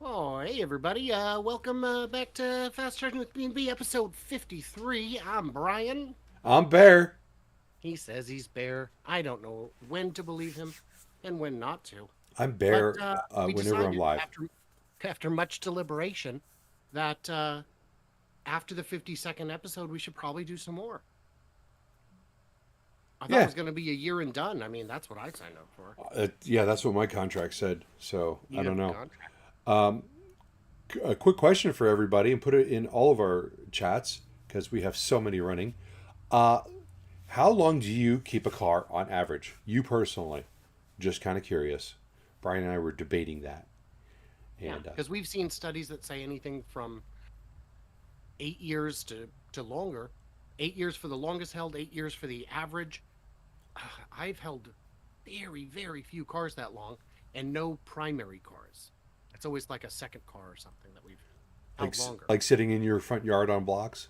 Oh, hey everybody. Welcome back to Fast Charging with BnB, episode 53. I'm Brian. I'm Bear. He says he's Bear. I don't know when to believe him and when not to. I'm But Bear we whenever I'm decided live. after much deliberation that after the 52nd episode, we should probably do some more. I thought it Yeah, was going to be a year and done. I mean, that's what I signed up for. yeah, that's what my contract said. So I You don't got the know. contract. A quick question for everybody, and put it in all of our chats because we have so many running. Uh, how long do you keep a car on average? You personally, just kind of curious. Brian and I were debating that, Yeah, and because we've seen studies that say anything from 8 years to longer. 8 years for the longest held, 8 years for the average. I've held very few cars that long and no primary cars. It's always like a second car or something that we've like held longer. like sitting in your front yard on blocks.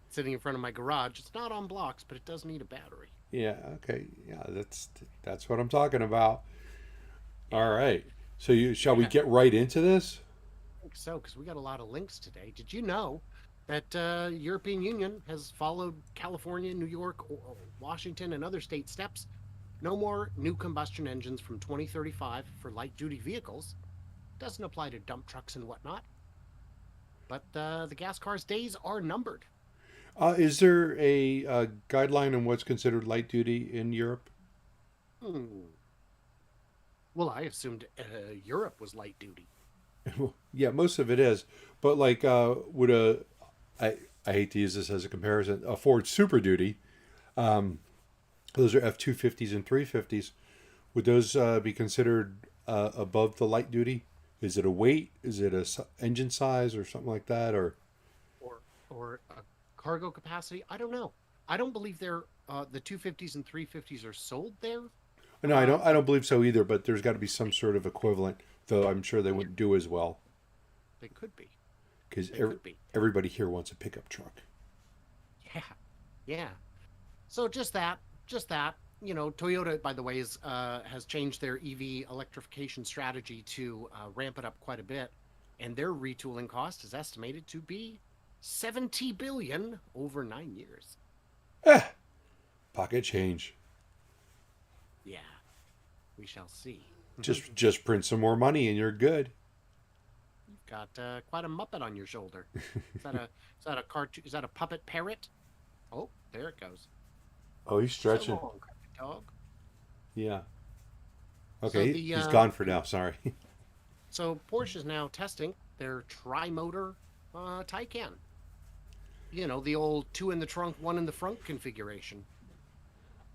Sitting in front of my garage. It's not on blocks, but it does need a battery. Yeah, okay, yeah, that's what I'm talking about. All Yeah. right, so you shall we Yeah, get right into this? I think so, because we got a lot of links today. Did you know that European Union has followed California, New York, Washington, and other state steps? No more new combustion engines from 2035 for light duty vehicles. Doesn't apply to dump trucks and whatnot. But the gas cars' days are numbered. Is there a guideline on what's considered light duty in Europe? Hmm. Well, I assumed Europe was light duty. Yeah, most of it is, but like, would I hate to use this as a comparison, a Ford Super Duty, those are F-250s and 350s. Would those be considered above the light duty? Is it a weight? Is it engine size or something like that? Or or or cargo capacity. I don't know. I don't believe they're the 250s and 350s are sold there. no, I don't. I But don't believe so either. But there's got to be some sort of equivalent, though. I'm sure they yeah, wouldn't do as well they could be. because They could be. everybody here wants a pickup truck. Yeah, yeah. So just that. You know, Toyota, by the way, has changed their EV electrification strategy to ramp it up quite a bit, and their retooling cost is estimated to be 70 billion over 9 years. Eh, pocket change. Yeah, we shall see. Just print some more money and you're good. You've got quite a muppet on your shoulder. Is that a cartoon? Is that a puppet parrot? Oh, there it goes. Oh, he's So stretching. long, carpet dog. Yeah. So Okay, the he's gone for now. Sorry. so Porsche is now testing their tri-motor Taycan. You know, the old two in the trunk, one in the front configuration.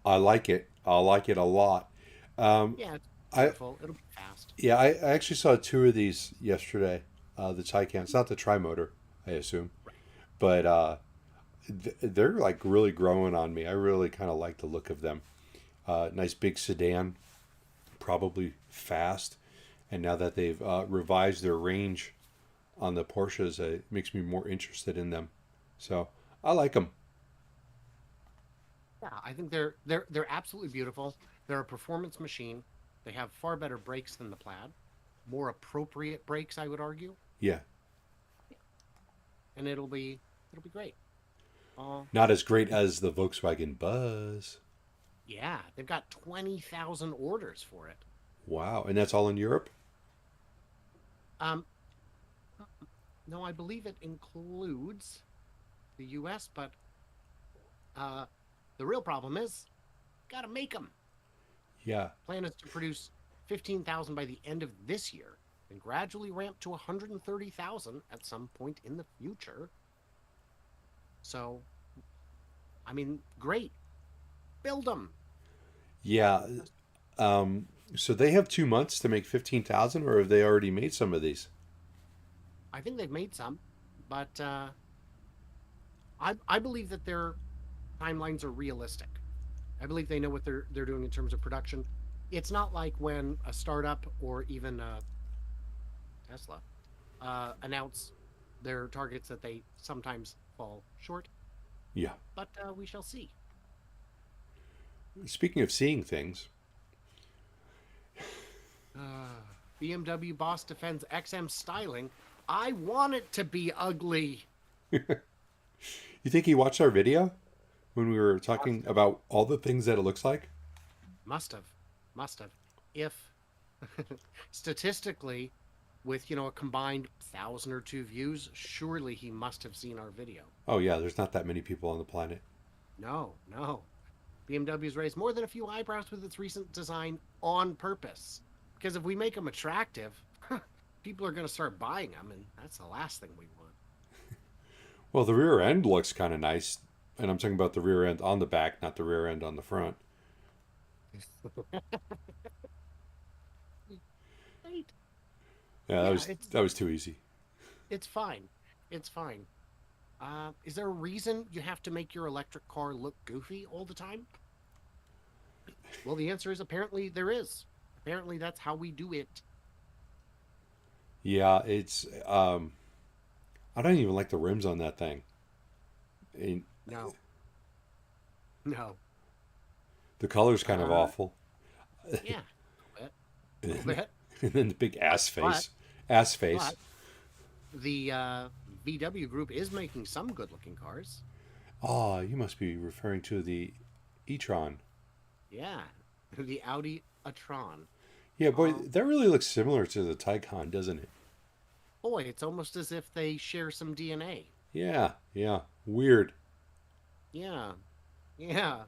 I like it. I like it a lot. Um, Yeah, it's I beautiful. It'll be fast. yeah, I actually saw two of these yesterday. The Taycan. It's not the tri-motor, I assume, Right. but they're like really growing on me. I really kind of like the look of them. Nice big sedan, probably fast, and now that they've revised their range on the Porsches, it makes me more interested in them. So I like them. Yeah, I think they're absolutely beautiful. They're a performance machine. They have far better brakes than the Plaid, more appropriate brakes, I would argue, Yeah, and it'll be great. Uh, not as great as the Volkswagen Buzz. yeah, they've got 20,000 orders for it. Wow, and that's all in Europe. Um, no, I believe it includes the U.S., but uh, the real problem is got to make them. Yeah, Plan is to produce 15,000 by the end of this year and gradually ramp to 130,000 at some point in the future. So, I mean, great. Build them. yeah. So they have 2 months to make 15,000, or have they already made some of these? I think they've made some, but I believe that their timelines are realistic. I believe they know what they're doing in terms of production. It's not like when a startup or even Tesla announce their targets that they sometimes fall short, Yeah. but we shall see. Speaking of seeing things, BMW boss defends XM styling. I want it to be ugly. You think he watched our video when we were talking Must have. about all the things that it looks like? Must have. Must have. If statistically, with a combined 1,000 or 2 views, surely he must have seen our video. Oh yeah, there's not that many people on the planet. No, no. BMW's raised more than a few eyebrows with its recent design on purpose. Because if we make them attractive, people are going to start buying them, and that's the last thing we want. Well, the rear end looks kind of nice, and I'm talking about the rear end on the back, not the rear end on the front. Right. Yeah, Yeah, that was too easy. it's fine. It's fine. Is there a reason you have to make your electric car look goofy all the time? Well, the answer is apparently there is. Apparently, that's how we do it. Yeah, it's I don't even like the rims on that thing. And No, no. the color's kind of Uh, awful. yeah, a And little then, bit. and then the big ass But, face. Ass face. but the VW group is making some good-looking cars. Oh, you must be referring to the e-tron. Yeah, the Audi e-tron. Yeah, boy, Um, that really looks similar to the Taycan, doesn't it? Boy, it's almost as if they share some DNA. Yeah, yeah. Weird. Yeah, yeah.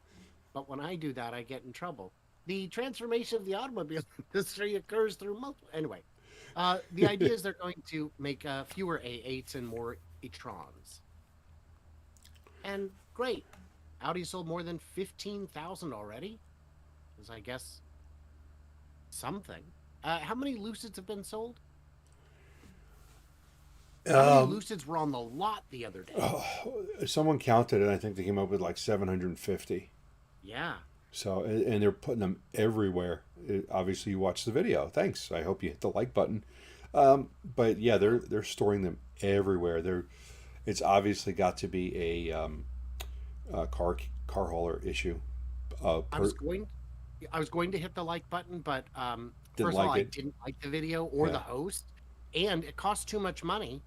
But when I do that, I get in trouble. The transformation of the automobile industry occurs through multiple. Anyway, the idea is they're going to make fewer A8s and more e-trons. And great. Audi sold more than 15,000 already. Is I guess something. How many Lucids have been sold? How many Um, Lucids were on the lot the other day? oh, someone counted it. I think they came up with like 750. Yeah. So, and they're putting them everywhere. Obviously, you watched the video. Thanks. I hope you hit the like button. But yeah, they're storing them everywhere. It's obviously got to be a car hauler issue. Uh, I per, was going I was going to hit the like button, but didn't first of all, like I it. didn't like the video or the Yeah, host, and it costs too much money.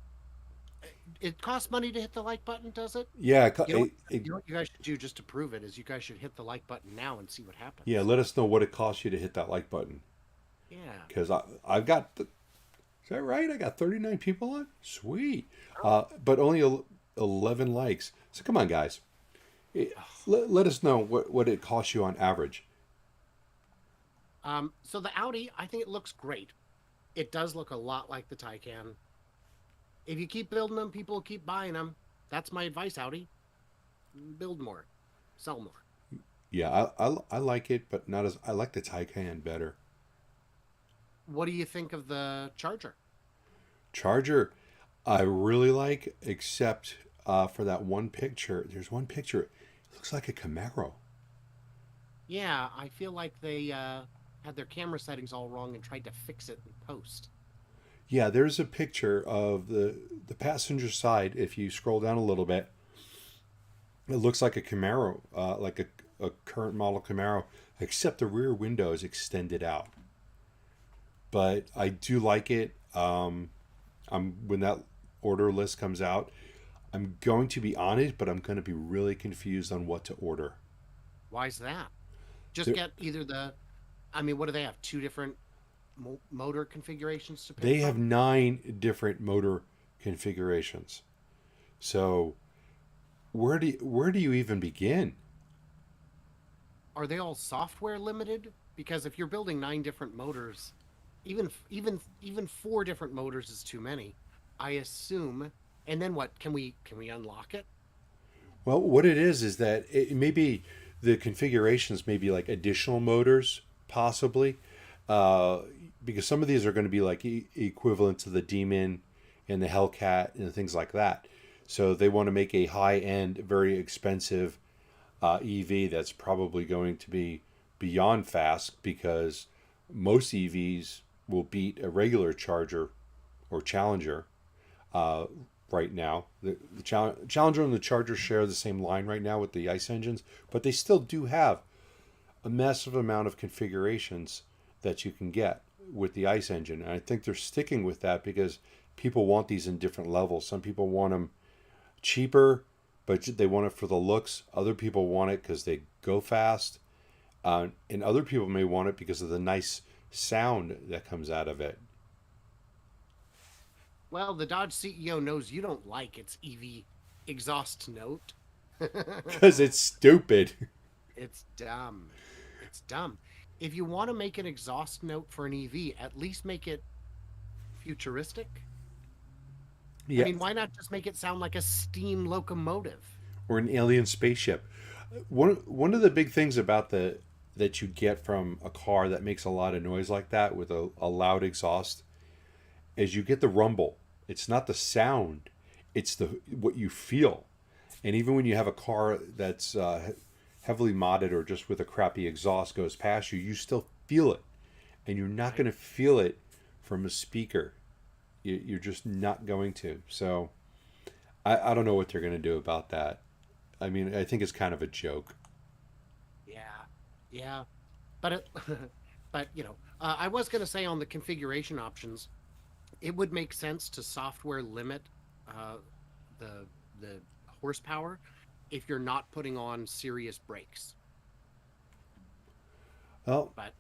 It costs money to hit the like button, does it? yeah, You know what, you know what you guys should do just to prove it is you guys should hit the like button now and see what yeah. happens. Let us know what it costs you to hit that like button Yeah. because I've got. Is that right? I got 39 people on. Sweet, Oh, but only 11 likes. So come on, guys. Eh, let us know what it costs you on average. so the Audi, I think it looks great. It does look a lot like the Taycan. If you keep building them, people will keep buying them. That's my advice, Audi. Build more, sell more. Yeah, I like it, but not as I like the Taycan better. What do you think of the Charger? Charger, I really like, except for that one picture. There's one picture. It looks like a Camaro. Yeah, I feel like they had their camera settings all wrong and tried to fix it in post. Yeah, there's a picture of the passenger side. If you scroll down a little bit, it looks like a Camaro, like a current model Camaro, except the rear window is extended out. But I do like it. When that order list comes out, I'm going to be on it, but I'm going to be really confused on what to order. Why's that? Just There, get either the, I mean, what do they have? Two different motor configurations to pick they have from? 9 different motor configurations. So where do you even begin? Are they all software limited? Because if you're building 9 different motors, even 4 different motors is too many. I assume. And then what? Can we unlock it? Well, what it is that it maybe the configurations may be like additional motors, possibly, uh, because some of these are going to be like equivalent to the Demon and the Hellcat and things like that. So they want to make a high end, very expensive EV that's probably going to be beyond fast because most EVs will beat a regular Charger or Challenger uh, right now. The Challenger and the Charger share the same line right now with the ICE engines, but they still do have a massive amount of configurations that you can get. with the ICE engine. And I think they're sticking with that because people want these in different levels. Some people want them cheaper, but they want it for the looks. Other people want it because they go fast. And other people may want it because of the nice sound that comes out of it. Well, the Dodge CEO knows you don't like its EV exhaust note. Because it's stupid. It's dumb. It's dumb. If you want to make an exhaust note for an EV, at least make it futuristic. I Yeah, mean, why not just make it sound like a steam locomotive? or an alien spaceship. One of the big things about the that you get from a car that makes a lot of noise like that with a loud exhaust is you get the rumble. It's not the sound, it's the what you feel. And even when you have a car that's heavily modded or just with a crappy exhaust goes past you, you still feel it, and you're not Right. going to feel it from a speaker. You're just not going to. So I don't know what they're going to do about that. I mean, I think it's kind of a joke. Yeah. Yeah. But but I was going to say on the configuration options, it would make sense to software limit uh, the the horsepower if you're not putting on serious brakes. Well, But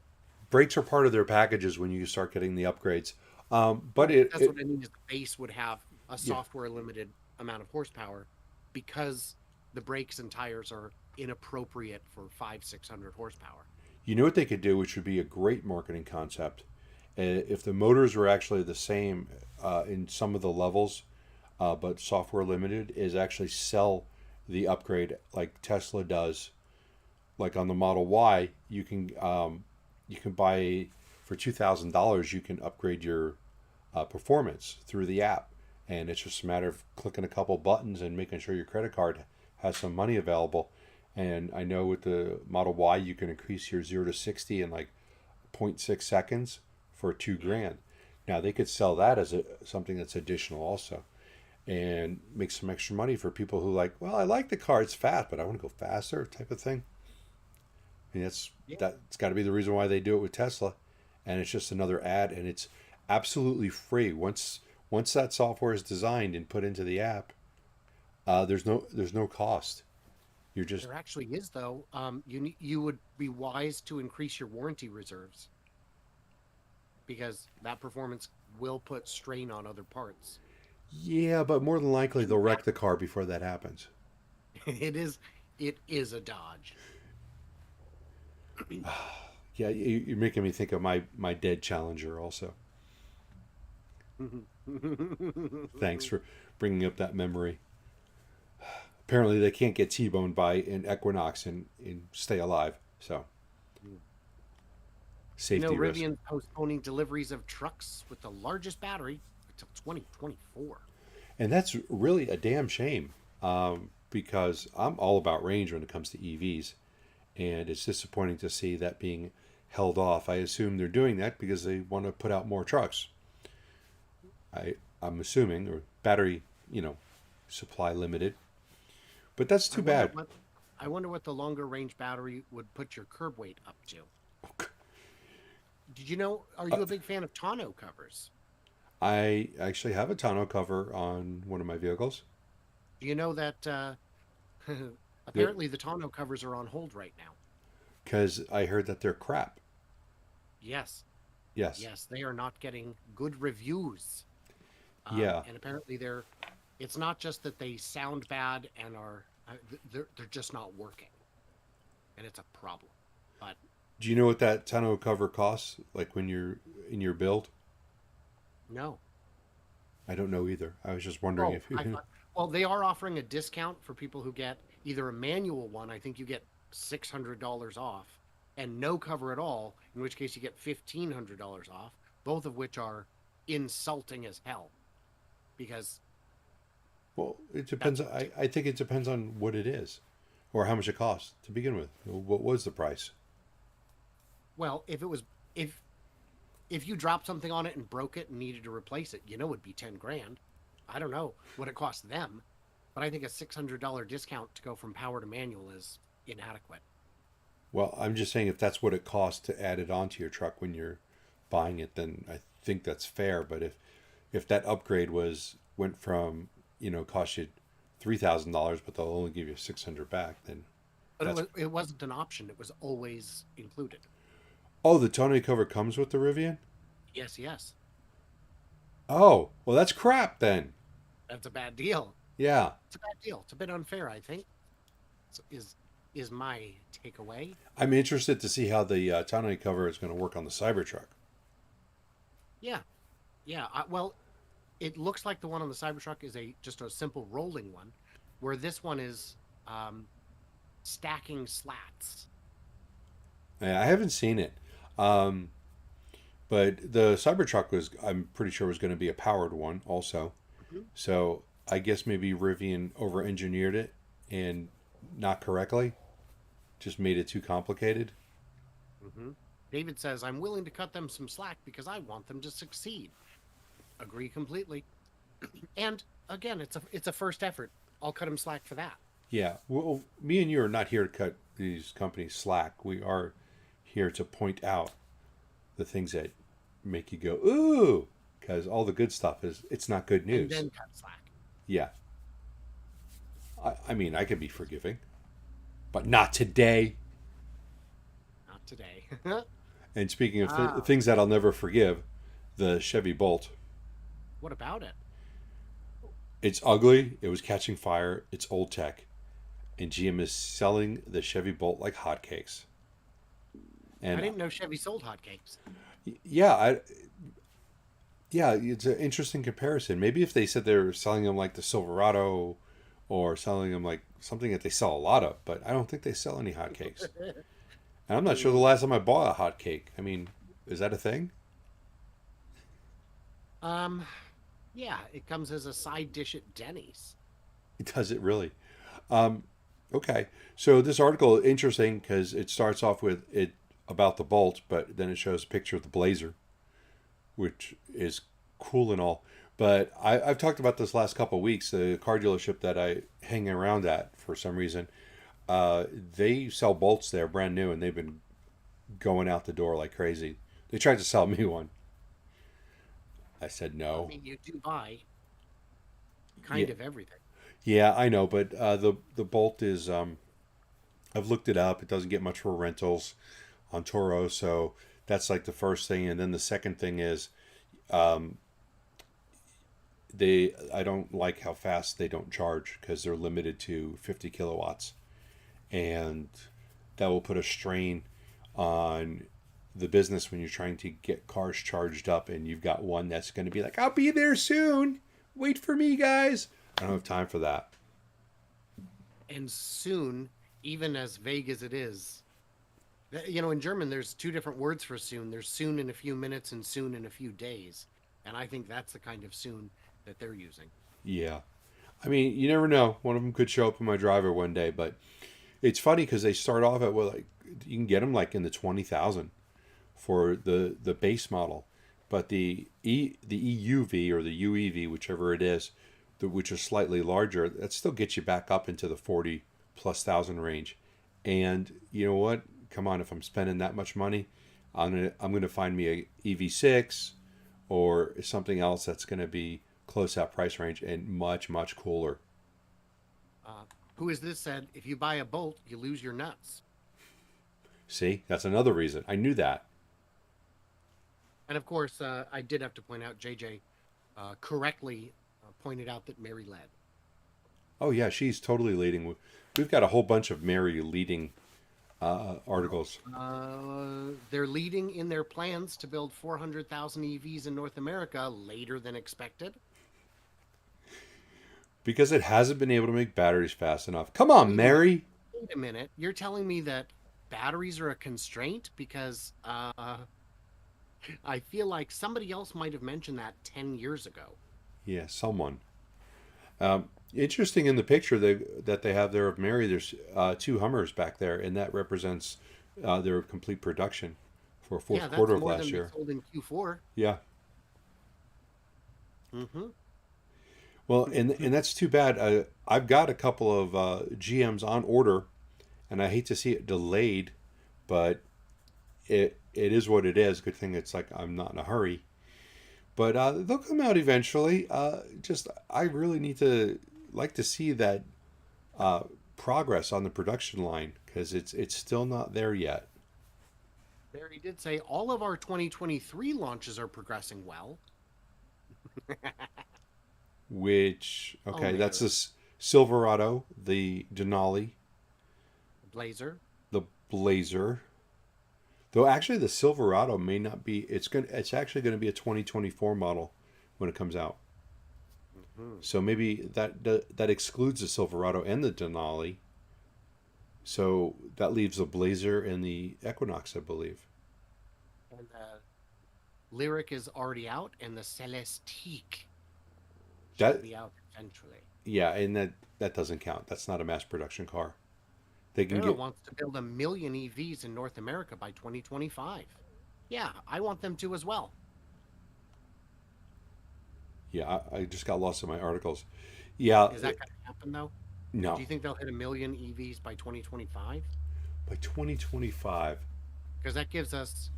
brakes are part of their packages when you start getting the upgrades. But well, it, that's it what I mean is the base would have a yeah, software limited amount of horsepower because the brakes and tires are inappropriate for 500-600 horsepower. you know what they could do, which would be a great marketing concept, if the motors were actually the same in some of the levels, but software limited, is actually sell the upgrade like Tesla does. Like on the Model Y, you can buy for $2,000. You can upgrade your performance through the app, and it's just a matter of clicking a couple buttons and making sure your credit card has some money available. And I know with the Model Y, you can increase your 0 to 60 in like zero point 0.6 seconds for 2 grand. Now they could sell that as something that's additional also, and make some extra money for people who like, well, I like the car, it's fast, but I want to go faster type of thing. And Yeah. that's got to be the reason why they do it with Tesla, and it's just another ad, and it's absolutely free once that software is designed and put into the app. There's no cost. You're just There actually is though. You would be wise to increase your warranty reserves because that performance will put strain on other parts. yeah, but more than likely And they'll wreck that the car before that happens. it is a Dodge. Yeah, you're making me think of my dead Challenger also. Thanks for bringing up that memory. Apparently they can't get T-boned by an Equinox and stay alive. So safety risk. Rivian's postponing deliveries of trucks with the largest battery until 2024. And that's really a damn shame, because I'm all about range when it comes to EVs, and it's disappointing to see that being held off. I assume they're doing that because they want to put out more trucks. I'm assuming, or battery, supply limited. But that's I too wonder bad. what I wonder what the longer range battery would put your curb weight up to. Did you know? Are Uh, you a big fan of tonneau covers? I actually have a tonneau cover on one of my vehicles. Do you know that They're apparently the tonneau covers are on hold right now? because I heard that they're crap. Yes, Yes. yes, they are not getting good reviews. Yeah. And apparently it's not just that they sound bad and they're just not working, and it's a problem. But Do you know what that tonneau cover costs? Like when you're in your build? no. I don't know either. I was just wondering Oh, if I you. thought. Well, they are offering a discount for people who get either a manual one. I think you get $600 off, and no cover at all. In which case, you get $1,500 off. Both of which are insulting as hell, because Well, it depends. that's I think it depends on what it is, or how much it costs to begin with. What was the price? well, if if you dropped something on it and broke it and needed to replace it, it'd be 10 grand. I don't know what it cost them, but I think a $600 discount to go from power to manual is inadequate. Well, I'm just saying if that's what it costs to add it onto your truck when you're buying it, then I think that's fair. But if that upgrade went from, cost you $3,000, but they'll only give you 600 back, then But that's it wasn't an option. It was always included. oh, the tonneau cover comes with the Rivian. Yes, yes. Oh, well, that's crap then. That's a bad deal. Yeah, It's a bad deal. It's a bit unfair, I think. Is my takeaway. I'm interested to see how the tonneau cover is going to work on the Cybertruck. Yeah, yeah. Well, it looks like the one on the Cybertruck is just a simple rolling one, where this one is stacking slats. Yeah, I haven't seen it. Um, but the Cybertruck I'm pretty sure, was going to be a powered one also. Mhm. So I guess maybe Rivian over engineered it and not correctly, just made it too complicated. Hmm. David says, "I'm willing to cut them some slack because I want them to succeed." Agree completely. And again, it's a first effort. I'll cut him slack for that. Yeah, well, me and you are not here to cut these companies slack. We are here to point out the things that make you go, ooh, because all the good stuff it's not good And news. then cut slack. Yeah. I mean, I could be forgiving, but not today. Not today. And speaking of Ah, things that I'll never forgive, the Chevy Bolt. what about it? It's ugly. It was catching fire. It's old tech. And GM is selling the Chevy Bolt like hotcakes. I And didn't know Chevy sold hotcakes. yeah, yeah, it's an interesting comparison. Maybe if they said they were selling them like the Silverado, or selling them like something that they sell a lot of, but I don't think they sell any hotcakes. And I'm not sure the Mm, last time I bought a hotcake. I mean, is that a thing? um, yeah, it comes as a side dish at Denny's. Does it really? Um, okay. So this article interesting because it starts off with it about the Bolt, but then it shows a picture of the Blazer, which is cool and all. But I've talked about this last couple of weeks. The car dealership that I hang around at for some reason, they sell Bolts there brand new, and they've been going out the door like crazy. They tried to sell me one. I said I no. mean, you do buy Yeah, kind of everything. yeah, I know, but the Bolt is I've looked it up. It doesn't get much for rentals on Toro, so that's like the first thing, and then the second thing is um, they I don't like how fast they don't charge because they're limited to 50 kilowatts, and that will put a strain on the business when you're trying to get cars charged up, and you've got one that's going to be like, "I'll be there soon. Wait for me, guys." I don't have time for that. And soon, even as vague as it is, in German, there's two different words for soon. There's soon in a few minutes and soon in a few days. And I think that's the kind of soon that they're using. Yeah. I mean, you never know. One of them could show up in my driver one day, but it's funny because they start off at, well, like, you can get them like in the 20,000 for the base model, but the EUV or the UEV, whichever it is, which is slightly larger, that still gets you back up into the 40 plus thousand range. And you know what? Come on, if I'm spending that much money, I'm gonna find me a EV6 or something else that's gonna be close that price range and much cooler. Uh, who is this said, if you buy a Bolt, you lose your nuts. See, that's another reason. I knew that. And of course, I did have to point out JJ correctly pointed out that Mary led. Oh yeah, she's totally leading. We've got a whole bunch of Mary leading articles. They're leading in their plans to build 400,000 EVs in North America later than expected. Because it hasn't been able to make batteries fast enough. Come on, Wait a minute. Mary. Wait a minute. You're telling me that batteries are a constraint? Because I feel like somebody else might have mentioned that 10 years ago. Yeah, someone. Interesting in the picture that they have there of Mary. There's two Hummers back there, and that represents their complete production for Yeah, fourth that's quarter of more than last they year. sold in Q4. Yeah. Mm-hmm. Well, and that's too bad. I've got a couple of GMs on order, and I hate to see it delayed, but it is what it is. Good thing it's like I'm not in a hurry. But they'll come out eventually. Just I really need to like to see that uh, progress on the production line because it's still not there yet. Barry did say all of our 2023 launches are progressing well. Which Oh, okay, that's Mary. this Silverado, the Denali, Blazer. the Blazer. Though actually the Silverado may not be. It's actually going to be a 2024 model when it comes out. Hmm. So maybe that excludes the Silverado and the Denali. So that leaves the Blazer and the Equinox, I believe. And Lyric is already out, and the Celestique shall That be out eventually. yeah, and that doesn't count. That's not a mass production car. They can Vero get wants to build 1 million EVs in North America by 2025. Yeah, I want them to as well. yeah. I just got lost in my articles. Yeah, Is that going to happen though? Do no. you think they'll hit 1 million EVs by 2025? By 2025, Because that gives us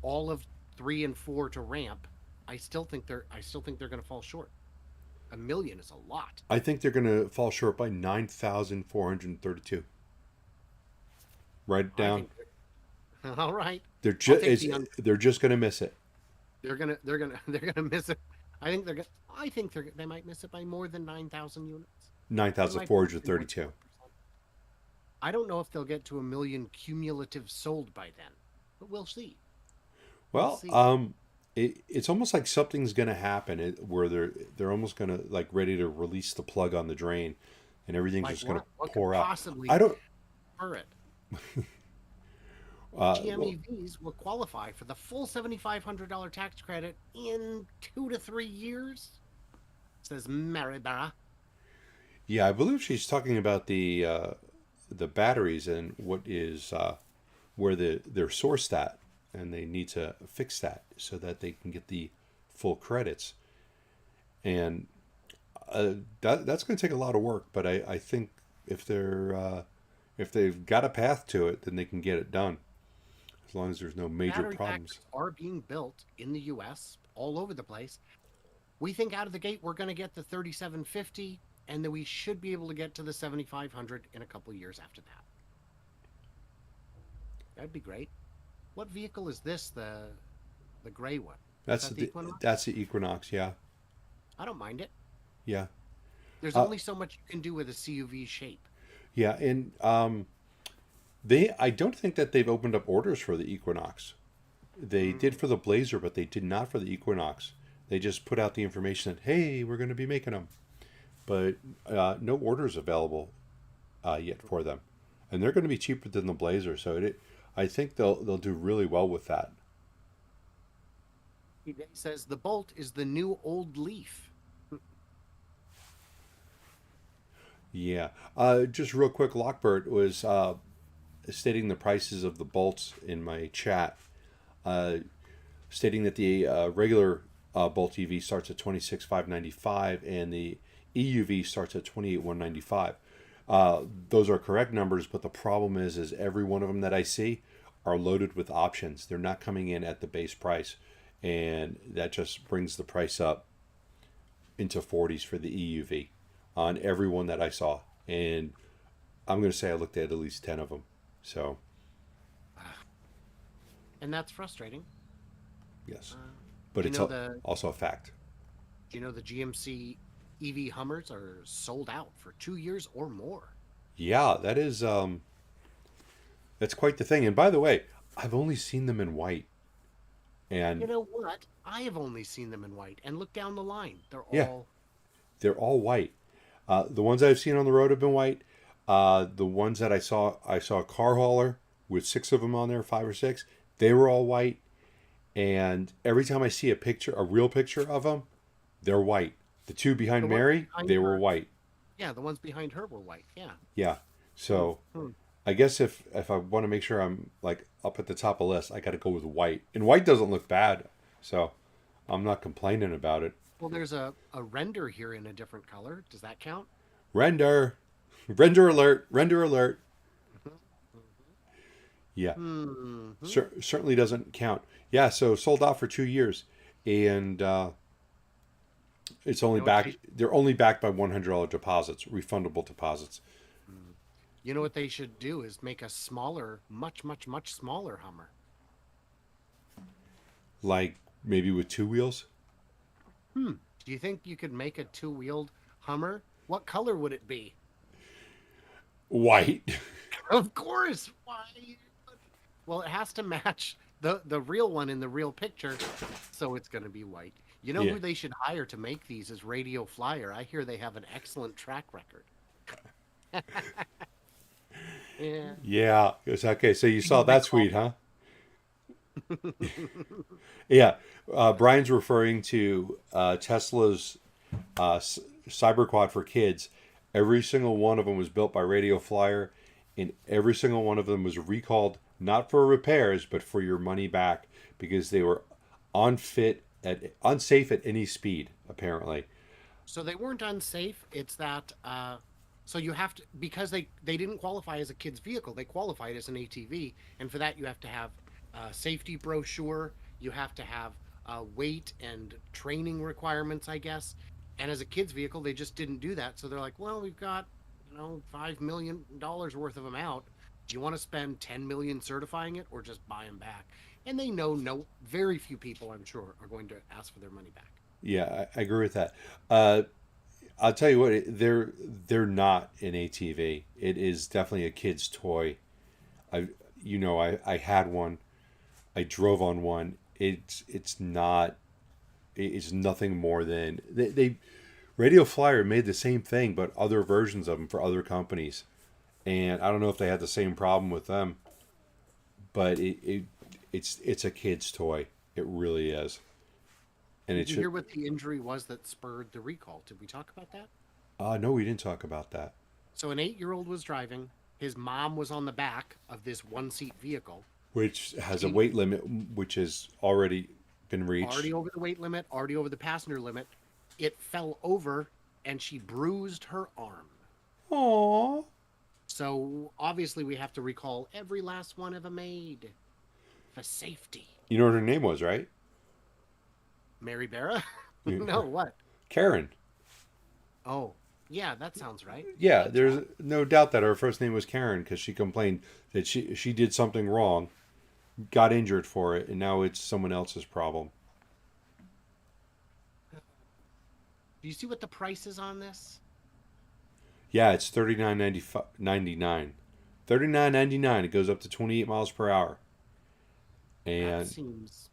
all of 3 and 4 to ramp. I still think they're going to fall short. 1 million is a lot. I think they're going to fall short by 9,432. Write it I down. think. All right. They're I'll just take the under. they're just going to miss it. They're gonna miss it. I think they're gonna. They might miss it by more than 9,000 units. They might miss it by more than 9,432. 10%. I don't know if they'll get to 1 million cumulative sold by then, but we'll see. We'll Well, see. it's almost like something's going to happen where they're almost going to like ready to release the plug on the drain, and everything's Like just going to what? What could pour out. possibly I don't. spur it? GM Well, EVs will qualify for the full $7,500 tax credit in 2 to 3 years, says Maribara. yeah, I believe she's talking about the batteries and what is where they're sourced at, and they need to fix that so that they can get the full credits. And that's going to take a lot of work, but I think if if they've got a path to it, then they can get it done as long as there's no major Battery problems. factories are being built in the US all over the place. We think out of the gate we're going to get the 3750, and then we should be able to get to the 7500 in a couple of years after that. That'd be great. What vehicle is this? The gray one? Is that the Equinox? That's the Equinox. Yeah, I don't mind it. yeah, There's uh, only so much you can do with a CUV shape. yeah. And I don't think that they've opened up orders for the Equinox. They did Mm. for the Blazer, but they did not for the Equinox. They just put out the information that hey, we're going to be making them, but no orders available yet for them, and they're going to be cheaper than the Blazer. So I think they'll do really well with that. He says the Bolt is the new old Leaf. Yeah. Just real quick, Lockbird was stating the prices of the bolts in my chat, uh, stating that the regular Bolt EV starts at 26,595 and the EUV starts at 28,195. Those are correct numbers, but the problem is every one of them that I see are loaded with options. They're not coming in at the base price, and that just brings the price up into 40s for the EUV on every one that I saw. And I'm going to say I looked at least 10 of them. So, And that's frustrating. yes. Uh, But do you it's know the also a fact. do you know the GMC EV Hummers are sold out for 2 years or more? Yeah, that's quite the thing. And by the way, I've only seen them in white. You And know what? I have only seen them in white, and look down the line. They're yeah, all they're all white. The ones I've seen on the road have been white. The ones that I saw a car hauler with six of them on there, five or six. They were all white. And every time I see a picture, a real picture of them, they're white. The two the behind ones Mary, behind they were her. white. Yeah, the ones behind her were white. Yeah. Yeah. Hmm, So hmm. I guess if I want to make sure I'm like up at the top of the list, I got to go with white. And white doesn't look bad, so I'm not complaining about it. Well, there's a render here in a different color. Does that count? Render, render alert, render alert. Mhm, mhm. Yeah, Hmm. certainly doesn't count. Yeah, so sold out for 2 years, and it's You only know what back. They're only backed by $100 deposits, refundable deposits. mm, you know what they should do is make a smaller, much, much, much smaller Hummer. Like maybe with two wheels. Hmm. Do you think you could make a two-wheeled Hummer? What color would it be? White. Of course. Why? Well, it has to match the real one in the real picture, so it's going to be white. You know Yeah. who they should hire to make these is Radio Flyer. I hear they have an excellent track record. Yeah. Yeah. It's okay. So you You saw can that recall tweet, huh? Yeah. Brian's referring to Tesla's Cyberquad for kids. Every single one of them was built by Radio Flyer, and every single one of them was recalled not for repairs but for your money back because they were unsafe at any speed. Apparently, So they weren't unsafe. It's that so you have to because they didn't qualify as a kid's vehicle. They qualified as an ATV, and for that you have to have a safety brochure. You have to have weight and training requirements, I guess. And as a kid's vehicle, they just didn't do that. So they're like, well, we've got $5 million worth of them out. Do you want to spend 10 million certifying it, or just buy them back? And they know no, very few people, I'm sure, are going to ask for their money back. yeah, I agree with that. Uh, I'll tell you what, they're not an ATV. It is definitely a kid's toy. I I had one. I drove on one. It's not. It's nothing more than they Radio Flyer made the same thing, but other versions of them for other companies. And I don't know if they had the same problem with them, but it's a kid's toy. It really is, and it Did you should. hear what the injury was that spurred the recall? Did we talk about that? No, we didn't talk about that. So an 8-year-old was driving. His mom was on the back of this one-seat vehicle. Which has a She weight limit, which has already been already reached. over the weight limit, already over the passenger limit. It fell over and she bruised her arm. Aww. So obviously we have to recall every last one ever made for safety. You know what her name was, right? Mary Barra? No, what? Karen. Oh, yeah, that sounds right. Yeah, That's there's right. no doubt that her first name was Karen because she complained that she did something wrong, got injured for it, and now it's someone else's problem. Do you see what the price is on this? Yeah, it's 39.99. 39.99. It goes up to 28 miles per hour, That and seems.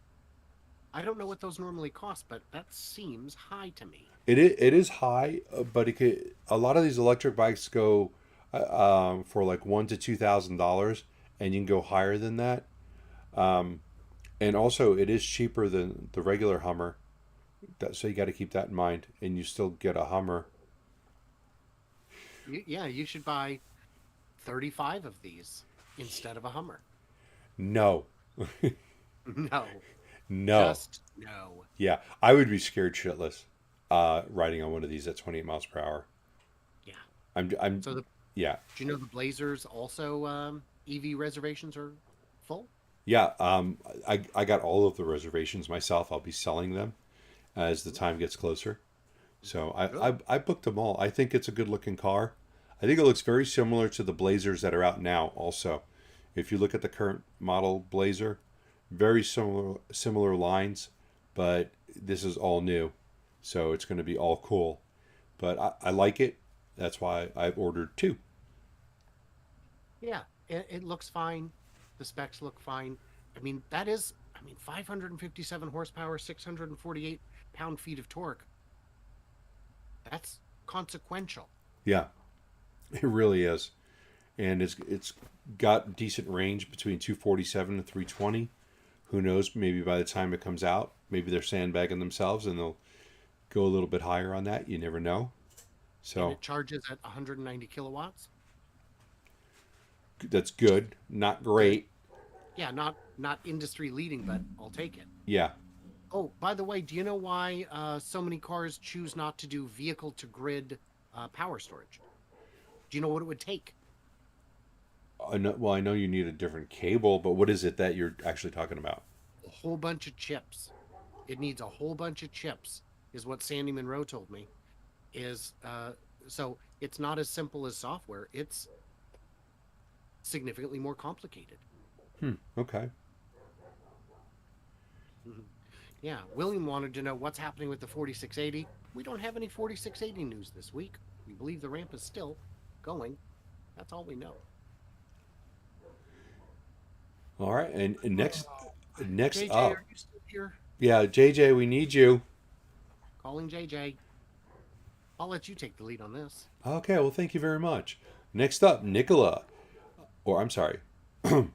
I don't know what those normally cost, but that seems high to me. it is high, but a lot of these electric bikes go for like $1,000 to $2,000, and you can go higher than that. Um, and also, it is cheaper than the regular Hummer. So you got to keep that in mind, and you still get a Hummer. Yeah, you should buy 35 of these instead of a Hummer. No, No, no, just no. yeah, I would be scared shitless riding on one of these at 28 miles per hour. Yeah. I'm, So yeah, do you know the Blazers also EV reservations are full? yeah. I got all of the reservations myself. I'll be selling them as the time gets closer. So Good. I booked them all. I think it's a good looking car. I think it looks very similar to the Blazers that are out now. Also, if you look at the current model Blazer, very similar lines, but this is all new, so it's going to be all cool. But I like it. That's why I've ordered two. Yeah, it looks fine. The specs look fine. I mean, that is, I mean, 557 horsepower, 648 pound-feet of torque. That's consequential. Yeah, it really is, and it's got decent range between 247 and 320. Who knows? Maybe by the time it comes out, maybe they're sandbagging themselves and they'll go a little bit higher on that. You never know. And So it charges at 190 kilowatts. that's good, not Good. great. Yeah, not industry leading, but I'll take it. Yeah. Oh, by the way, do you know why so many cars choose not to do vehicle to grid power storage? Do you know what it would take? Well, I know you need a different cable, but what is it that you're actually talking about? A whole bunch of chips. It needs a whole bunch of chips, is what Sandy Monroe told me. Is so it's not as simple as software. It's significantly more complicated. Okay. Mhm. Yeah, William wanted to know what's happening with the 4680. We don't have any 4680 news this week. We believe the ramp is still going. That's all we know. All right. And next JJ, up, are you still here? yeah, JJ, we need you. Calling JJ. I'll let you take the lead on this. Okay. Well, thank you very much. Next up, Nikola, or I'm sorry, I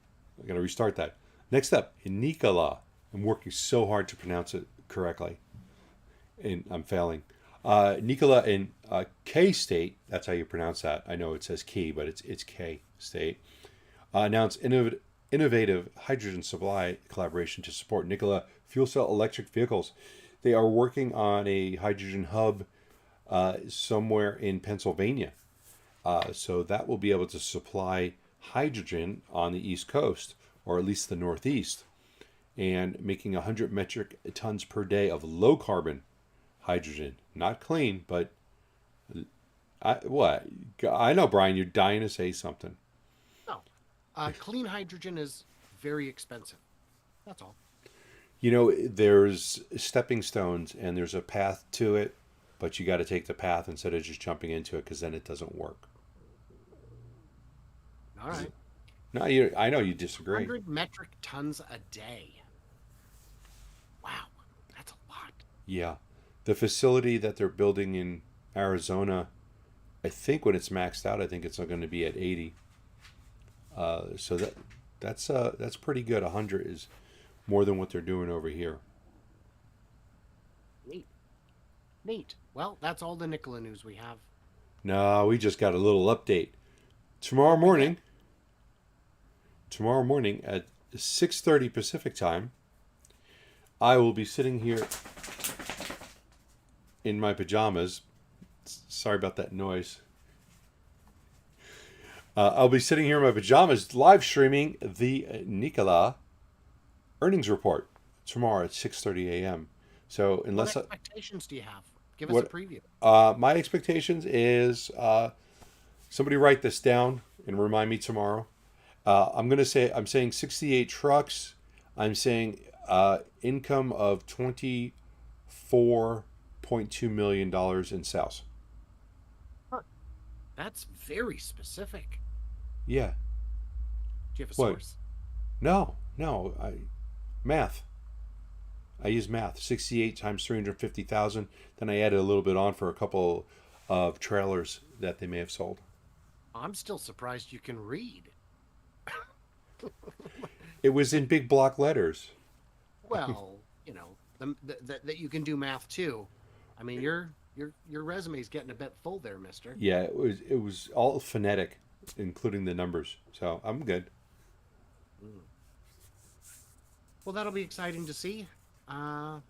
got to restart that. Next up, Nikola. I'm working so hard to pronounce it correctly, and I'm failing. Nikola in K State. That's how you pronounce that. I know it says Key, but it's K State. Announced innovative hydrogen supply collaboration to support Nikola fuel cell electric vehicles. They are working on a hydrogen hub somewhere in Pennsylvania. So that will be able to supply hydrogen on the East Coast, or at least the Northeast, and making 100 metric tons per day of low carbon hydrogen. Not clean, but what? I know, Brian, you're dying to say something. No. Clean hydrogen is very expensive. That's all. You know, there's stepping stones and there's a path to it, but you got to take the path instead of just jumping into it because then it doesn't work. All right. No, I know you disagree. 100 metric tons a day. Wow. That's a lot. Yeah. The facility that they're building in Arizona, I think when it's maxed out, I think it's going to be at 80. So that's pretty good. 100 is more than what they're doing over here. Neat. Neat. Well, that's all the Nikola news we have. No, we just got a little update. Tomorrow morning at 6:30 Pacific time, I will be sitting here in my pajamas. Sorry about that noise. I'll be sitting here in my pajamas live streaming the Nikola earnings report tomorrow at 6:30 a.m. So What unless expectations do you have? Give us a what preview. my expectations is somebody write this down and remind me tomorrow. I'm saying 68 trucks. I'm saying income of $24.2 million in sales. Huh. That's very specific. Yeah. Do you have a What? source? No. Math. I use math. 68 times 350,000. Then I added a little bit on for a couple of trailers that they may have sold. I'm still surprised you can read. It was in big block letters. Well, that you can do math too. I mean, your resume's getting a bit full there, mister. Yeah, it was all phonetic, including the numbers. So I'm good. Mm. Well, that'll be exciting to see. Do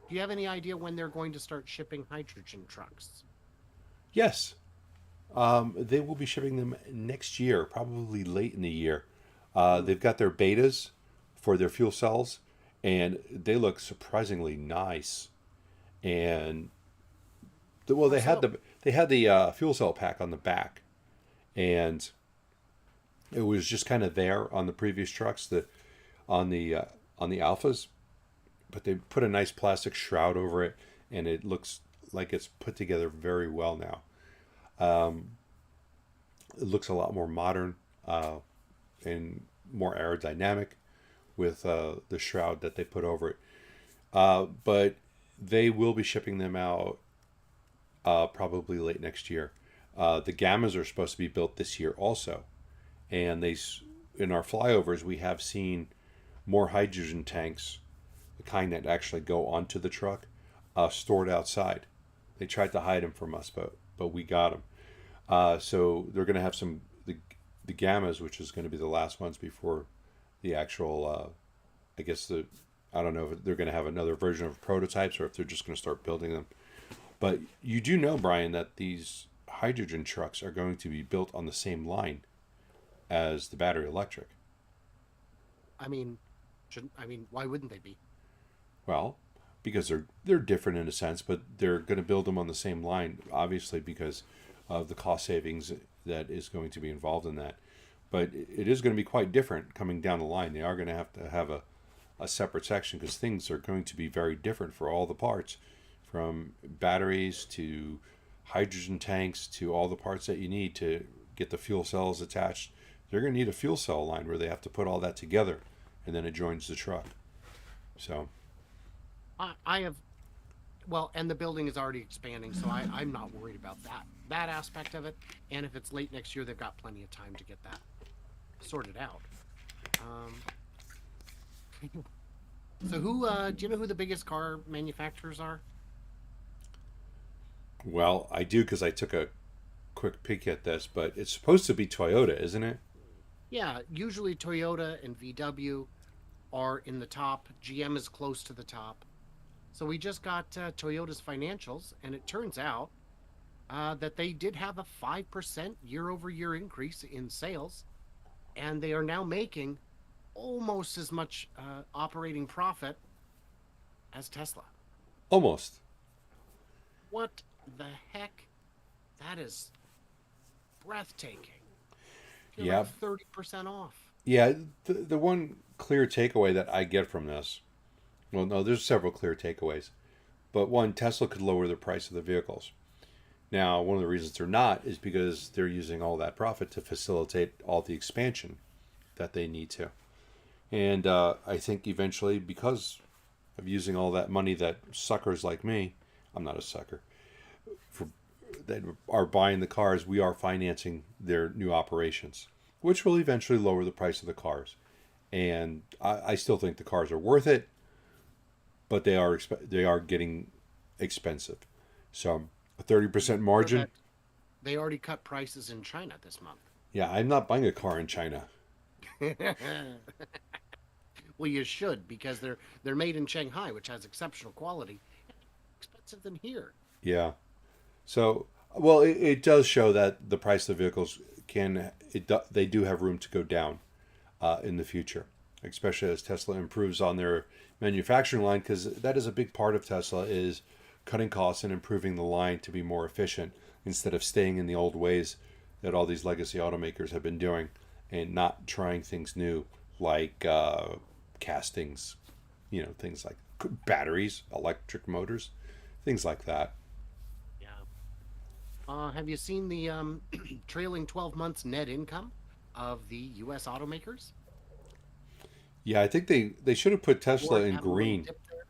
you have any idea when they're going to start shipping hydrogen trucks? Yes. They will be shipping them next year, probably late in the year. Mm. They've got their betas for their fuel cells, and they look surprisingly nice. And well, How so? they had the fuel cell pack on the back, and it was just kind of there on the previous trucks, on the on the Alphas, but they put a nice plastic shroud over it, and it looks like it's put together very well now. It looks a lot more modern and more aerodynamic with the shroud that they put over it. But they will be shipping them out probably late next year. The Gammas are supposed to be built this year also, and in our flyovers we have seen more hydrogen tanks, the kind that actually go onto the truck, stored outside. They tried to hide them from us, but we got them. So they're going to have the Gammas, which is going to be the last ones before the actual. I guess I don't know if they're going to have another version of prototypes or if they're just going to start building them. But you do know, Brian, that these hydrogen trucks are going to be built on the same line as the battery electric. I mean, shouldn't I mean why wouldn't they be? Well, because they're different in a sense, but they're going to build them on the same line, obviously, because of the cost savings that is going to be involved in that. But it is going to be quite different coming down the line. They are going to have a separate section because things are going to be very different for all the parts, from batteries to hydrogen tanks to all the parts that you need to get the fuel cells attached. They're going to need a fuel cell line where they have to put all that together, and then it joins the truck. So, I have, well, and the building is already expanding, so I'm not worried about that aspect of it. And if it's late next year, they've got plenty of time to get that sorted out. Um, so do you know who the biggest car manufacturers are? well, I do because I took a quick peek at this, but it's supposed to be Toyota, isn't it? Yeah, usually Toyota and VW are in the top. GM is close to the top. So we just got Toyota's financials, and it turns out that they did have a 5% year-over-year increase in sales, and they are now making almost as much operating profit as Tesla. Almost. What the heck? That is breathtaking. You're Yeah. like 30% off. Yeah. The one clear takeaway that I get from this, well, no, there's several clear takeaways, but one, Tesla could lower the price of the vehicles. Now, one of the reasons they're not is because they're using all that profit to facilitate all the expansion that they need to. And I think eventually, because of using all that money that suckers like me, I'm not a sucker, for that are buying the cars, we are financing their new operations, which will eventually lower the price of the cars. And I still think the cars are worth it, but they are getting expensive. So a 30% You know margin. that they already cut prices in China this month. Yeah, I'm not buying a car in China. Well, you should because they're made in Shanghai, which has exceptional quality, expensive than here. Yeah. So, well, it does show that the price of the vehicles they do have room to go down in the future, especially as Tesla improves on their manufacturing line, because that is a big part of Tesla is cutting costs and improving the line to be more efficient instead of staying in the old ways that all these legacy automakers have been doing and not trying things new like castings, things like batteries, electric motors, things like that. Yeah. Have you seen the trailing 12 months net income of the U.S. automakers? Yeah, I think they should have put Tesla Or in have a little green. dip there?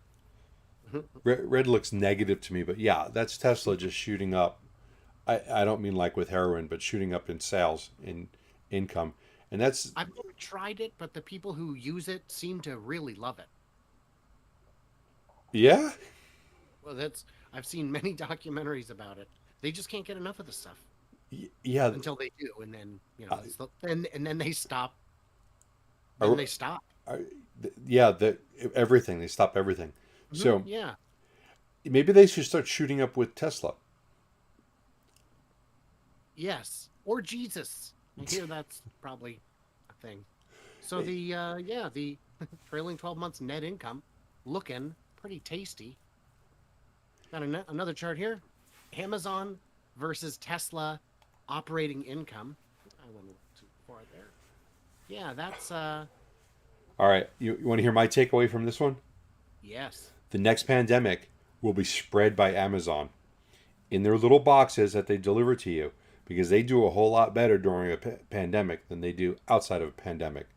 Red looks negative to me, but yeah, that's Tesla just shooting up. I don't mean like with heroin, but shooting up in sales, in income. And that's, I've never tried it, but the people who use it seem to really love it. yeah, Well, that's I've seen many documentaries about it. They just can't get enough of the stuff yeah. until they do, and then Uh, and then they stop. Then are, they stop. are, yeah, everything. They stop everything. So Yeah. maybe they should start shooting up with Tesla. Yes. Or Jesus. I hear that's probably a thing. So the trailing 12 months net income looking pretty tasty. Got another chart here. Amazon versus Tesla operating income. I went a little too far there. Yeah, that's All right, you want to hear my takeaway from this one? yes. The next pandemic will be spread by Amazon in their little boxes that they deliver to you because they do a whole lot better during a pandemic than they do outside of a pandemic.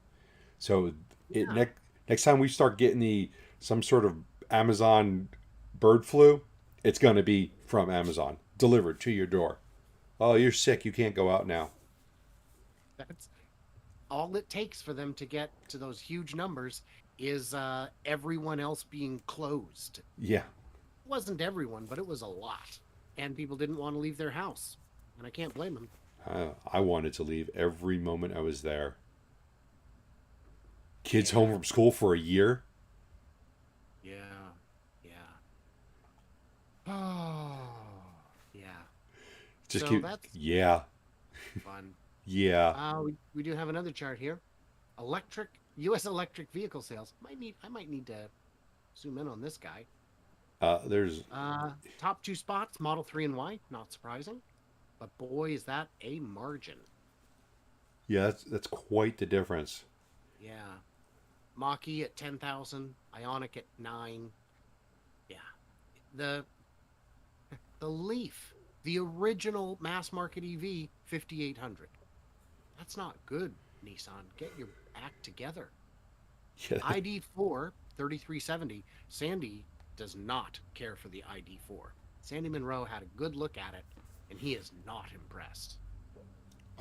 So Yeah. next time we start getting the some sort of Amazon bird flu, it's going to be from Amazon delivered to your door. Oh, you're sick. You can't go out now. That's all it takes for them to get to those huge numbers is everyone else being closed. It Yeah. wasn't everyone, but it was a lot. And people didn't want to leave their house. And I can't blame them. I wanted to leave every moment I was there. Kids home Yeah. from school for a year. Yeah. Yeah. Oh, yeah. Just So keep. that's Yeah. fun. Yeah. We do have another chart here. Electric U.S. electric vehicle sales. I might need to zoom in on this guy. There's Top two spots, Model 3 and Y. Not surprising, but boy, is that a margin. yeah, that's quite the difference. Yeah, Mach-E at 10,000, Ionic at 9. Yeah, the the Leaf, the original mass market EV, 5,800. That's not good, Nissan. Get your act together. Yeah, ID4, 3370. Sandy does not care for the ID4. Sandy Munro had a good look at it, and he is not impressed.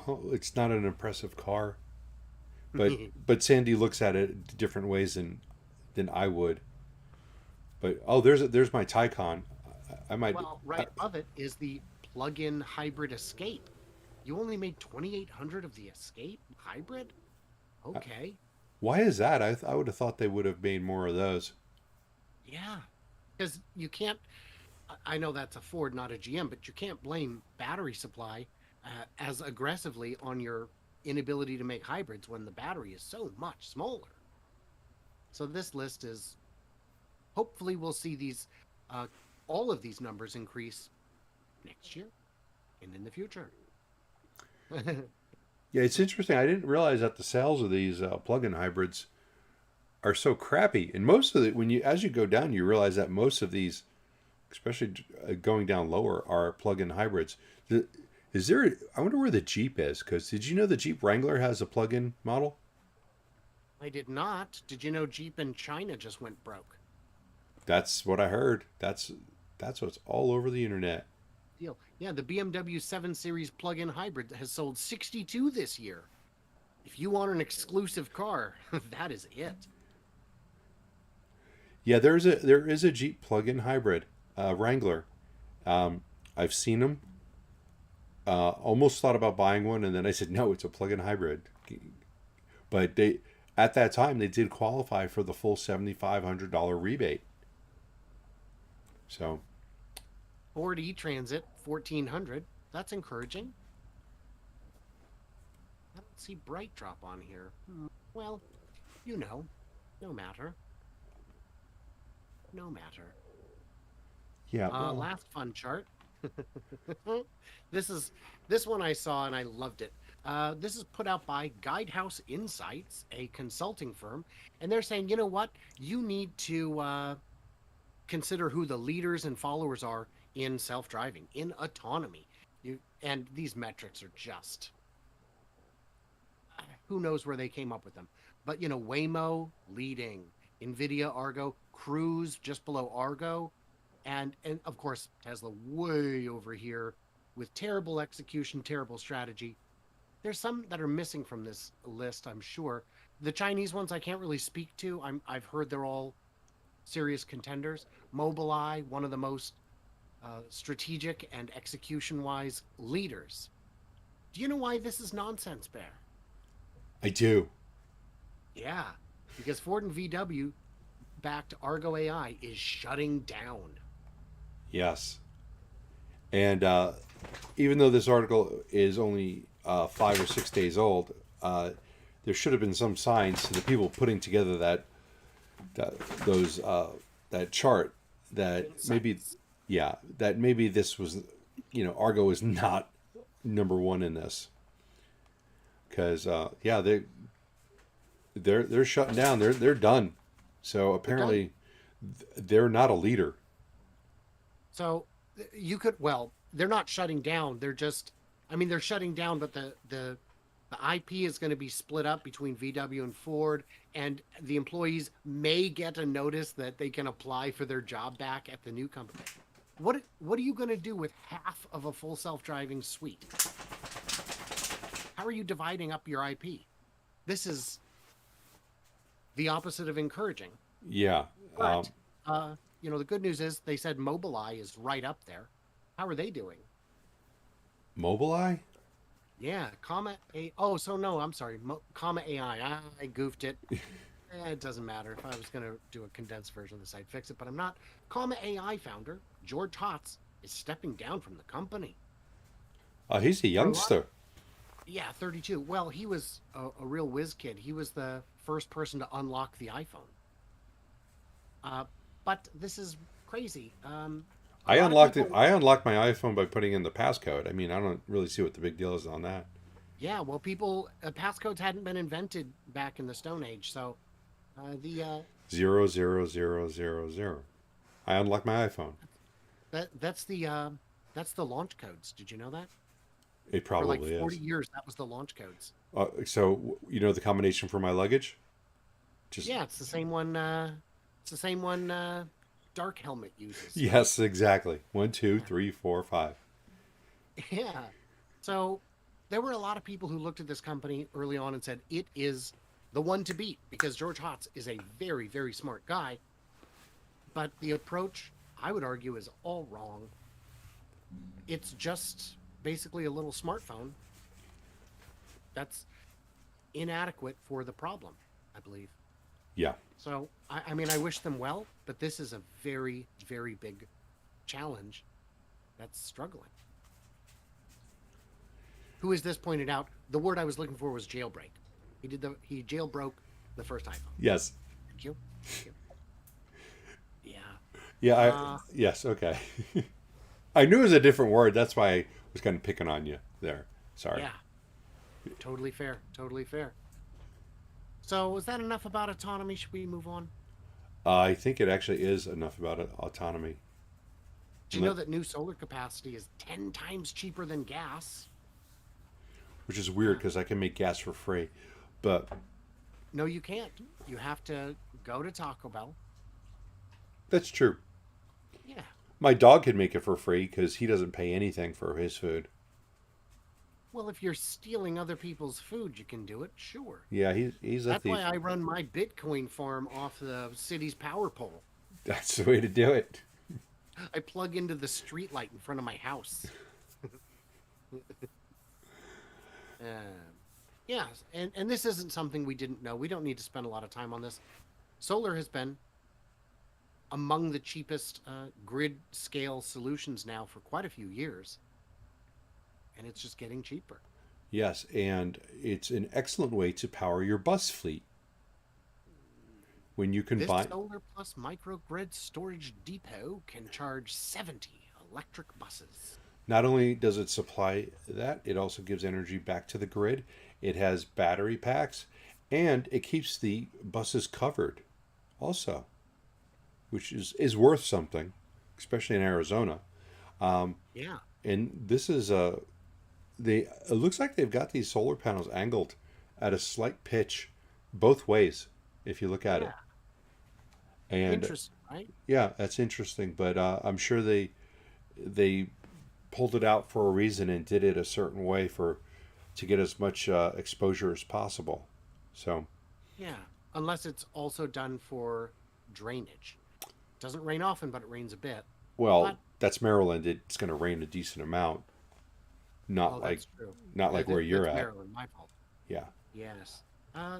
oh, it's not an impressive car, but Sandy looks at it different ways than I would. But oh, there's my Taycan. I might. Well, right above it is the plug-in hybrid Escape. You only made 2,800 of the Escape hybrid? Okay. Why is that? I would have thought they would have made more of those. Yeah. Because you can't, I know that's a Ford, not a GM, but you can't blame battery supply as aggressively on your inability to make hybrids when the battery is so much smaller. So this list is, hopefully we'll see these, all of these numbers increase next year and in the future. Yeah, it's interesting. I didn't realize that the sales of these plug-in hybrids are so crappy. And most of it, when you as you go down, you realize that most of these, especially going down lower, are plug-in hybrids. Is there? I wonder where the Jeep is. Because did you know the Jeep Wrangler has a plug-in model? I did not. Did you know Jeep in China just went broke? That's what I heard. That's what's all over the internet. Deal. Yeah, the BMW 7 Series plug-in hybrid has sold 62 this year. If you want an exclusive car, that is it. Yeah, there is a Jeep plug-in hybrid, Wrangler. I've seen them. Almost thought about buying one, and then I said no, it's a plug-in hybrid. But they at that time they did qualify for the full $7,500 rebate. So Ford e-Transit 1,400. That's encouraging. I don't see Bright Drop on here. Well, you know, no matter. No matter. yeah, well, Last fun chart. This one I saw and I loved it. This is put out by Guidehouse Insights, a consulting firm, and they're saying, you know what, you need to consider who the leaders and followers are in self-driving, in autonomy. And these metrics are just who knows where they came up with them. But Waymo leading, Nvidia Argo, Cruise just below Argo, and of course Tesla way over here with terrible execution, terrible strategy. There's some that are missing from this list, I'm sure. The Chinese ones I can't really speak to. I've heard they're all serious contenders. Mobileye, one of the most strategic and execution-wise leaders. Do you know why this is nonsense, Bear? I do. Yeah, because Ford and VW backed Argo AI is shutting down. Yes. And even though this article is only 5 or 6 days old, there should have been some signs to the people putting together that chart that maybe, yeah, that maybe this was, Argo is not number one in this, because yeah, they're shutting down. They're done. So apparently, they're not a leader. So you could, well, they're not shutting down. They're just, I mean, they're shutting down, but the IP is going to be split up between VW and Ford, and the employees may get a notice that they can apply for their job back at the new company. What are you going to do with half of a full self-driving suite? How are you dividing up your IP? This is the opposite of encouraging. Yeah. But the good news is they said Mobileye is right up there. How are they doing? Mobileye? Yeah, Comma A. Oh, so no, I'm sorry. Comma AI. I goofed it. It doesn't matter. If I was going to do a condensed version of this, I'd fix it, but I'm not. Comma AI founder George Hotz is stepping down from the company. He's a youngster. Yeah, 32. Well, he was a real whiz kid. He was the first person to unlock the iPhone. Uh, but this is crazy. A I lot of unlocked it. people, I unlocked my iPhone by putting in the passcode. I mean, I don't really see what the big deal is on that. yeah, well, passcodes hadn't been invented back in the Stone Age. So the 00000. I unlocked my iPhone. that's the launch codes. Did you know that? It For like probably 40 is. years, that was the launch codes. So you know the combination for my luggage? Just Yeah, it's the same one. It's the same one. Dark Helmet uses. yes, exactly. One, two, Yeah. three, four, five. Yeah. So there were a lot of people who looked at this company early on and said it is the one to beat because George Hotz is a very, very smart guy. But the approach, I would argue, is all wrong. It's just basically a little smartphone that's inadequate for the problem, I believe. Yeah. So, I mean, I wish them well, but this is a very, very big challenge that's struggling. Who is this pointed out? The word I was looking for was jailbreak. He jailbroke the first iPhone. Yes. Thank you. Thank you. Yeah. Yeah. Uh, Yes. Okay. I knew it was a different word. That's why I was kind of picking on you there. Sorry. yeah. Totally fair. Totally fair. So, is that enough about autonomy? Should we move on? I think it actually is enough about it, autonomy. Do you know that new solar capacity is 10 times cheaper than gas? Which is weird Yeah. because I can make gas for free. But No, you can't. You have to go to Taco Bell. that's true. Yeah. My dog can make it for free because he doesn't pay anything for his food. Well, if you're stealing other people's food, you can do it. Sure. Yeah, he's a That's thief. why I run my Bitcoin farm off the city's power pole. That's the way to do it. I plug into the street light in front of my house. Yeah, and this isn't something we didn't know. We don't need to spend a lot of time on this. Solar has been among the cheapest grid scale solutions now for quite a few years, and it's just getting cheaper. Yes, and it's an excellent way to power your bus fleet when you This combine. solar plus microgrid storage depot can charge 70 electric buses. Not only does it supply that, it also gives energy back to the grid. It has battery packs, and it keeps the buses covered, also, which is worth something, especially in Arizona. Um, Yeah, and this is a they. It looks like they've got these solar panels angled at a slight pitch, both ways, if you look at it. yeah. And Interesting, right? yeah, that's interesting. But I'm sure they pulled it out for a reason and did it a certain way for to get as much exposure as possible. So, Yeah. Unless it's also done for drainage. Doesn't rain often, but it rains a bit. well, But, that's Maryland. It's going to rain a decent amount. Not oh, like that's true. not like where you're That's at. Maryland, my fault. Yeah. Yes.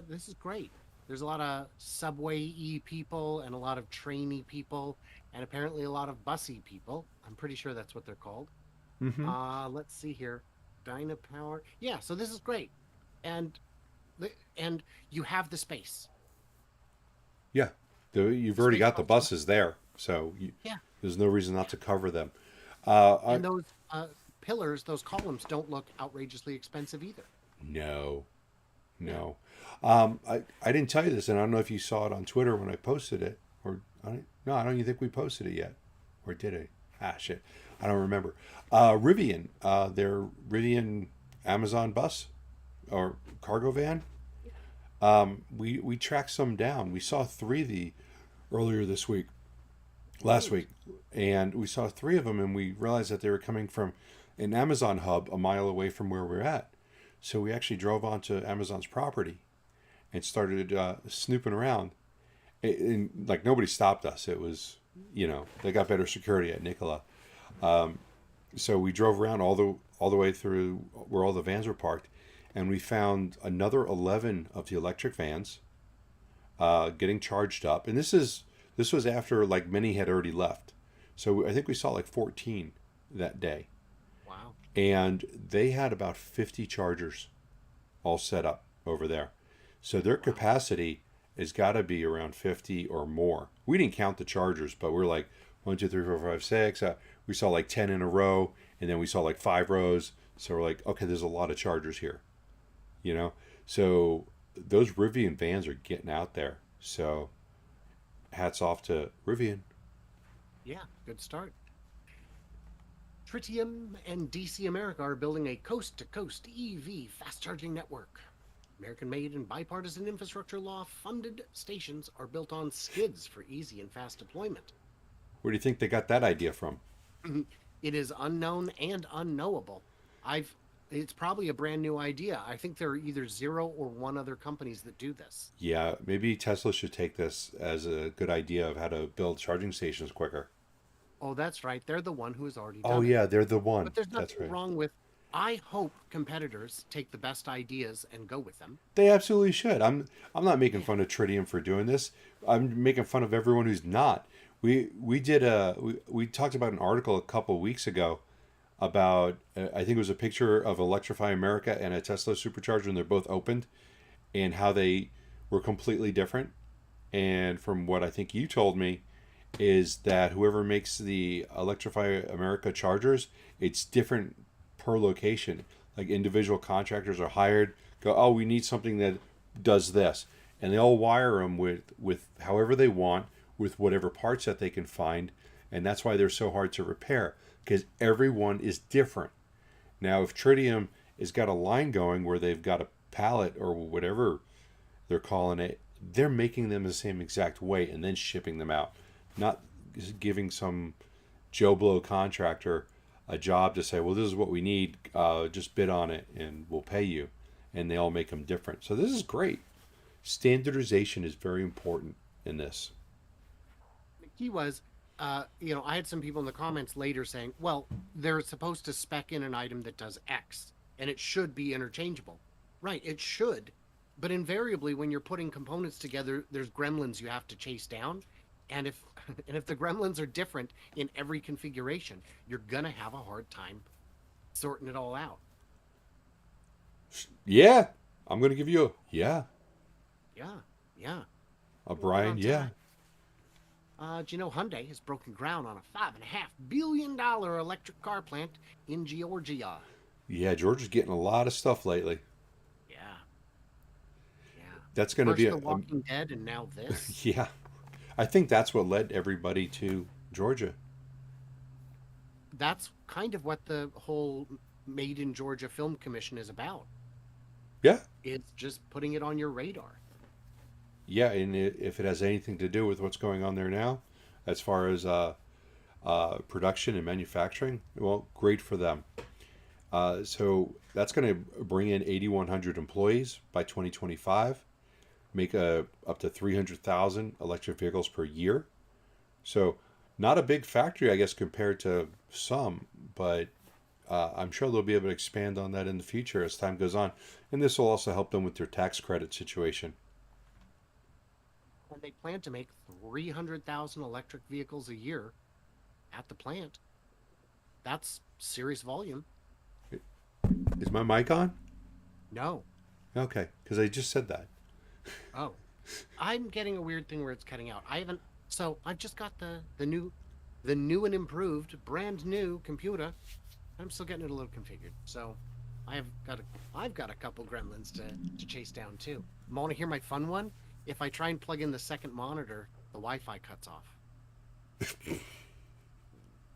This is great. There's a lot of subway-y people and a lot of trainy people and apparently a lot of bussy people. I'm pretty sure that's what they're called. Mm-hmm. Let's see here. Dynapower. Yeah, so this is great. And and you have the space. Yeah. You've The already space got the helps a lot. buses there, so Yeah. there's no reason not to cover them. And those pillars, those columns don't look outrageously expensive either. No, Yeah. no. I didn't tell you this, and I don't know if you saw it on Twitter when I posted it, or no, I don't even think we posted it yet, or did I? Ah, shit, I don't remember. Rivian, their Rivian Amazon bus or cargo van. We tracked some down. We saw three the earlier this week, last Great. week, and we saw three of them, and we realized that they were coming from an Amazon hub a mile away from where we're at. So we actually drove onto Amazon's property and started snooping around. And like nobody stopped us. It was, they got better security at Nikola. So we drove around all the way through where all the vans were parked, and we found another 11 of the electric vans getting charged up. And this was after like many had already left. So I think we saw like 14 that day, Wow. and they had about 50 chargers all set up over there. So their capacity has got to be around 50 or more. We didn't count the chargers, but we're like 1, 2, 3, 4, 5, 6. We saw like 10 in a row, and then we saw like 5 rows. So we're like, okay, there's a lot of chargers here, you know? So those Rivian vans are getting out there. So hats off to Rivian. Yeah, good start. Tritium and DC America are building a coast-to-coast EV fast-charging network. American-made and bipartisan infrastructure law-funded stations are built on skids for easy and fast deployment. Where do you think they got that idea from? It is unknown and unknowable. It's probably a brand new idea. I think there are either 0 or 1 other companies that do this. Yeah, maybe Tesla should take this as a good idea of how to build charging stations quicker. Oh, that's right. They're the one who has already Oh done it. yeah, they're the one. But there's That's nothing right. wrong with. I hope competitors take the best ideas and go with them. They absolutely should. I'm not making Yeah. fun of Tritium for doing this. I'm making fun of everyone who's not. We talked about an article a couple weeks ago about I think it was a picture of Electrify America and a Tesla supercharger, and they're both opened, and how they were completely different. And from what I think you told me, is that whoever makes the Electrify America chargers, it's different per location. Like individual contractors are hired, go, oh, we need something that does this, and they all wire them with however they want, with whatever parts that they can find, and that's why they're so hard to repair because everyone is different. Now, if Tritium has got a line going where they've got a pallet or whatever they're calling it, they're making them the same exact way and then shipping them out, not giving some Joe Blow contractor a job to say, well, this is what we need, just bid on it and we'll pay you. And they all make them different. So this is great. Standardization is very important in this. The key was, I had some people in the comments later saying, well, they're supposed to spec in an item that does X and it should be interchangeable. Right, it should. But invariably, when you're putting components together, there's gremlins you have to chase down. And if and if the gremlins are different in every configuration, you're gonna have a hard time sorting it all out. Yeah, I'm going to give you a yeah. Yeah, yeah. A Right Brian, on yeah. time. Do you know Hyundai has broken ground on a $5.5 billion electric car plant in Georgia? Yeah, George is getting a lot of stuff lately. Yeah, yeah. That's going to be First The Walking Dead, and now this. yeah. I think that's what led everybody to Georgia. That's kind of what the whole Made in Georgia Film Commission is about. Yeah. It's just putting it on your radar. Yeah, and if it has anything to do with what's going on there now, as far as production and manufacturing, well, great for them. So that's going to bring in 8,100 employees by 2025, make up to 300,000 electric vehicles per year. So not a big factory, I guess, compared to some, but I'm sure they'll be able to expand on that in the future as time goes on. And this will also help them with their tax credit situation. And they plan to make 300,000 electric vehicles a year at the plant. That's serious volume. Is my mic on? No. Okay, because I just said that. Oh. I'm getting a weird thing where it's cutting out. I've just got the new and improved, brand new computer. I'm still getting it a little configured. So I've got a couple gremlins to chase down too. Want to hear my fun one? If I try and plug in the second monitor, the Wi-Fi cuts off.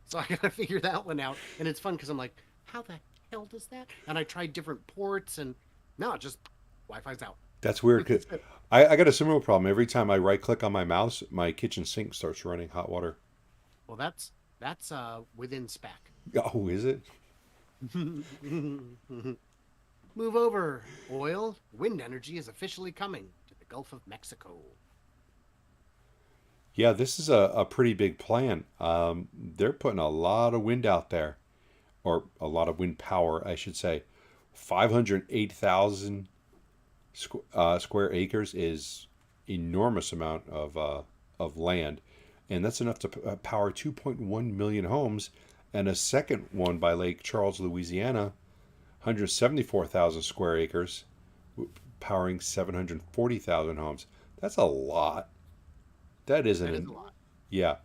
So I gotta figure that one out. And it's fun because I'm like, how the hell does that? And I tried different ports and no, just Wi-Fi's out. That's weird. 'Cause I got a similar problem. Every time I right click on my mouse, my kitchen sink starts running hot water. Well, that's within spec. Oh, is it? Move over, oil. Wind energy is officially coming to the Gulf of Mexico. Yeah, this is a pretty big plan. They're putting a lot of wind out there, or a lot of wind power, I should say. 508,000 square acres is enormous amount of land, and that's enough to power 2.1 million homes. And a second one by Lake Charles, Louisiana, 174,000 square acres, powering 740,000 homes. That's a lot. That isn't That is an, a lot. yeah.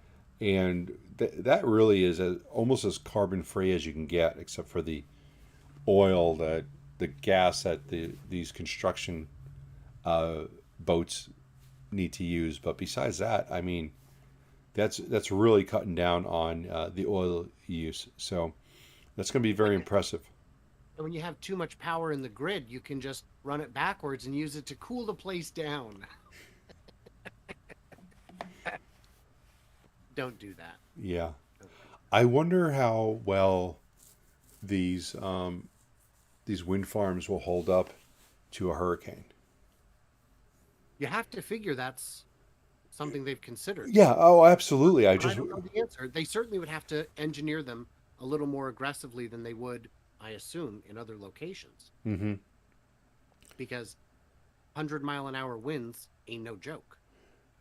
And that really is almost as carbon free as you can get, except for the oil, the gas that these construction uh, boats need to use. But besides that, I mean, that's really cutting down on the oil use. So that's going to be very Like, impressive. and when you have too much power in the grid, you can just run it backwards and use it to cool the place down. Don't do that. Yeah. Don't do I wonder how well these these wind farms will hold up to a hurricane. You have to figure that's something they've considered. Yeah. Oh, absolutely. I But I just. don't know the answer. They certainly would have to engineer them a little more aggressively than they would, I assume, in other locations. Hmm. Because 100-mile-an-hour winds ain't no joke.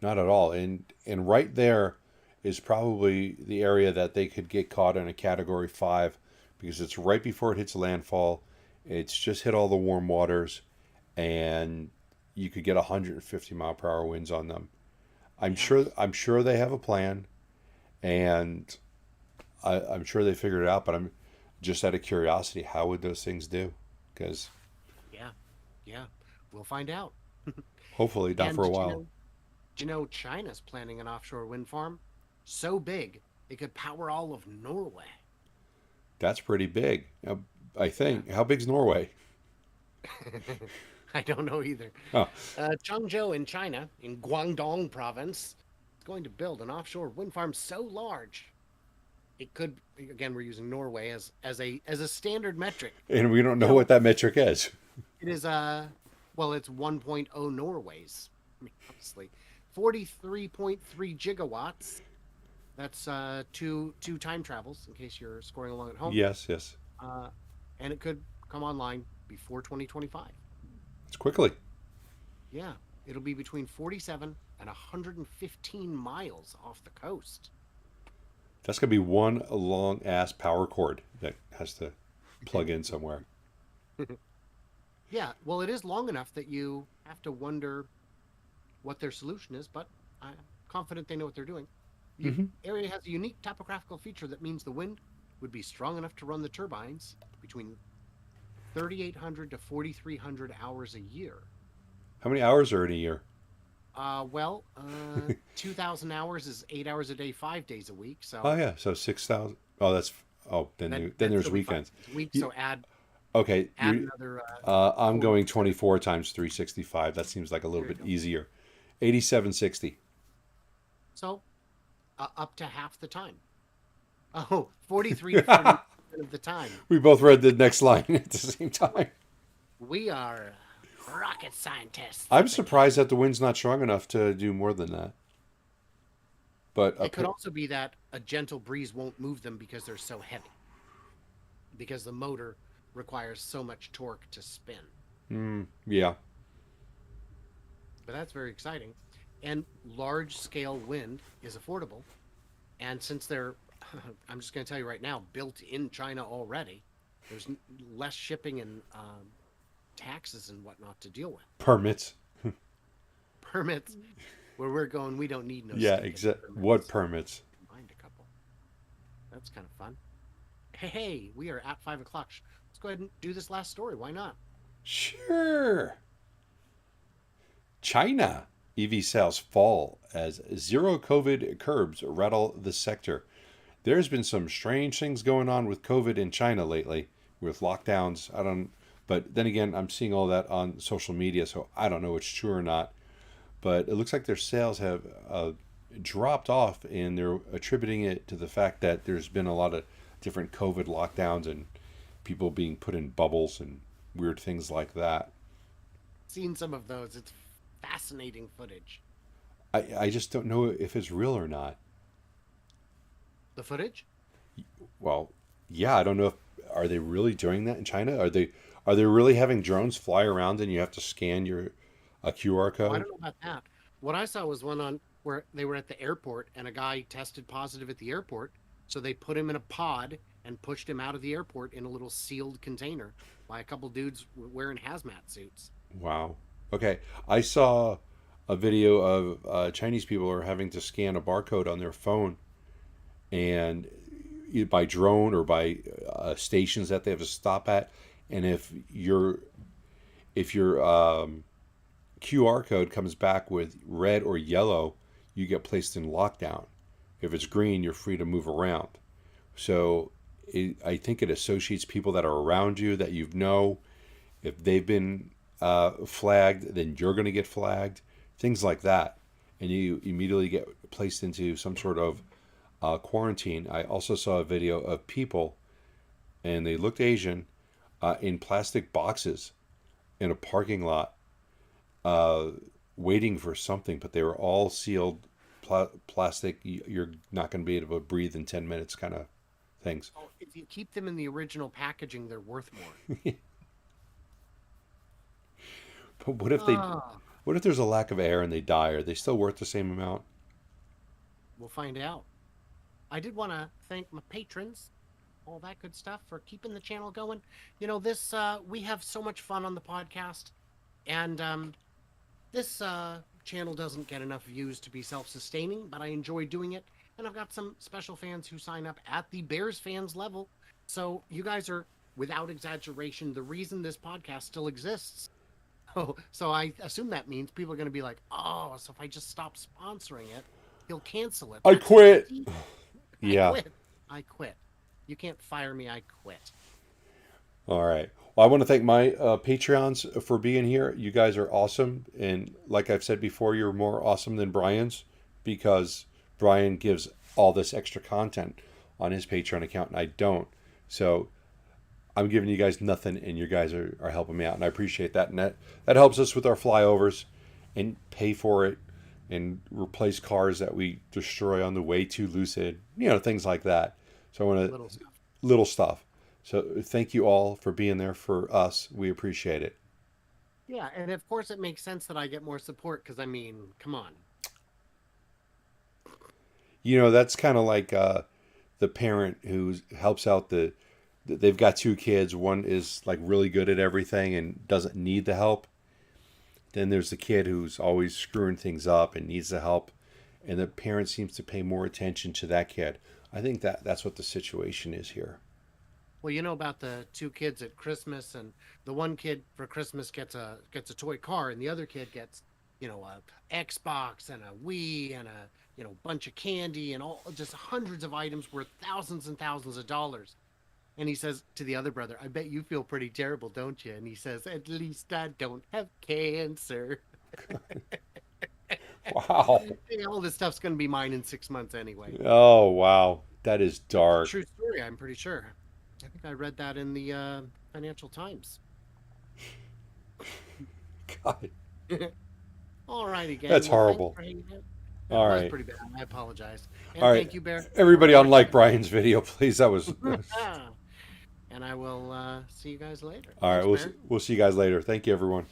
Not at all. And right there is probably the area that they could get caught in a category 5 because it's right before it hits landfall. It's just hit all the warm waters and you could get 150-mile-per-hour winds on them. Yeah. I'm sure they have a plan and I'm sure they figured it out, but I'm just out of curiosity, how would those things do? Because Yeah. Yeah. We'll find out. hopefully not And for a while. did you know China's planning an offshore wind farm so big it could power all of Norway? That's pretty big. I Yeah. think. How big's Norway? I don't know either. Oh, Changzhou in China, in Guangdong province, is going to build an offshore wind farm so large it could. Again, we're using Norway as a standard metric. and we don't You know know, what that metric is. it is well, it's 1.0 Norways. I mean, obviously, 43.3 gigawatts. That's two time travels in case you're scoring along at home. Yes, yes. Uh, and it could come online before 2025. It's quickly. Yeah, it'll be between 47 and 115 miles off the coast. That's gonna be one long ass power cord that has to plug in somewhere. Yeah, well, it is long enough that you have to wonder what their solution is, but I'm confident they know what they're doing. The Hmm. area has a unique topographical feature that means the wind would be strong enough to run the turbines between 3,800 to 4,300 hours a year. How many hours are in a year? Well, 2,000 hours is 8 hours a day, 5 days a week. Oh So yeah, so 6,000. Oh, that's then that'd there's still be 5 weekends. days a week. You, So add okay, add you. another I'm 4 going weeks there. 24 times 365. That seems like a little There you bit go. easier. 8760. So up to half the time. Oh, 43 to 40% of the time. We both read the next line at the same time. We are rocket scientists I'm up in here. surprised that the wind's not strong enough to do more than that. But It could also be that a gentle breeze won't move them because they're so heavy, because the motor requires so much torque to spin. yeah, But that's very exciting. And large scale wind is affordable. And since they're, I'm just going to tell you right now, built in China already, there's less shipping and taxes and whatnot to deal with. permits. Permits, where we're going, we don't need no Yeah, stinking what permits. permits? Find a couple. That's kind of fun. Hey, we are at 5 o'clock. Let's go ahead and do this last story. Why not? Sure. China EV sales fall as zero COVID curbs rattle the sector. There's been some strange things going on with COVID in China lately with lockdowns. I don't, but then again, I'm seeing all that on social media, so I don't know if it's true or not. But it looks like their sales have dropped off, and they're attributing it to the fact that there's been a lot of different COVID lockdowns and people being put in bubbles and weird things like that. Seen some of those. It's fascinating footage. I just don't know if it's real or not. The footage? Well, yeah, I don't know if are they really doing that in China? Are they really having drones fly around and you have to scan your a QR Oh, I code? don't know about that. What I saw was one on where they were at the airport and a guy tested positive at the airport. So they put him in a pod and pushed him out of the airport in a little sealed container by a couple dudes wearing hazmat suits. Wow. Okay, I saw a video of Chinese people are having to scan a barcode on their phone, and by drone or by stations that they have to stop at, and if your QR code comes back with red or yellow, you get placed in lockdown. If it's green, you're free to move around. So I think it associates people that are around you that you know. If they've been flagged, then you're going to get flagged. Things like that. And you immediately get placed into some sort of quarantine. I also saw a video of people, and they looked Asian, in plastic boxes in a parking lot, uh, waiting for something, but they were all sealed plastic. You're not going to be able to breathe in 10 minutes kind of things. Oh, if you keep them in the original packaging, they're worth more. But Ah, what if there's a lack of air and they die? Are they still worth the same amount? we'll find out. I did want to thank my patrons, all that good stuff, for keeping the channel going. This we have so much fun on the podcast, and this channel doesn't get enough views to be self-sustaining, but I enjoy doing it, and I've got some special fans who sign up at the Bears fans level. So you guys are, without exaggeration, the reason this podcast still exists. Oh, so I assume that means people are going to be like, oh, so if I just stop sponsoring it, he'll cancel it. I That's what quit. he- I Yeah. quit. I quit. You can't fire me. I quit. All right. Well, I want to thank my Patreons for being here. You guys are awesome. And like I've said before, you're more awesome than Brian's, because Brian gives all this extra content on his Patreon account and I don't. So I'm giving you guys nothing, and you guys are helping me out. And I appreciate that. And that helps us with our flyovers and pay for it and replace cars that we destroy on the way to Lucid, things like that. So I want to, Little stuff. little stuff. So thank you all for being there for us. We appreciate it. Yeah, and of course it makes sense that I get more support because I mean, come on. That's kind of like the parent who helps out they've got two kids. One is like really good at everything and doesn't need the help. Then there's the kid who's always screwing things up and needs the help. And the parent seems to pay more attention to that kid. I think that's what the situation is here. Well, you know about the two kids at Christmas, and the one kid for Christmas gets a toy car, and the other kid gets, a Xbox and a Wii and a bunch of candy and all just hundreds of items worth thousands and thousands of dollars. And he says to the other brother, "I bet you feel pretty terrible, don't you?" And he says, "At least I don't have cancer." Wow. All this stuff's gonna be mine in 6 months anyway. Oh, wow. That is dark. True story, I'm pretty sure. I think I read that in the Financial Times. God, All right, again. that's Well, thanks horrible. for hanging out. That All was right. pretty bad. I apologize. And All thank right. you, Bear. Everybody Have a unlike great Brian's video, please. That was. And I will see you guys later. All right. Thanks, Bear. We'll see you guys later. Thank you, everyone.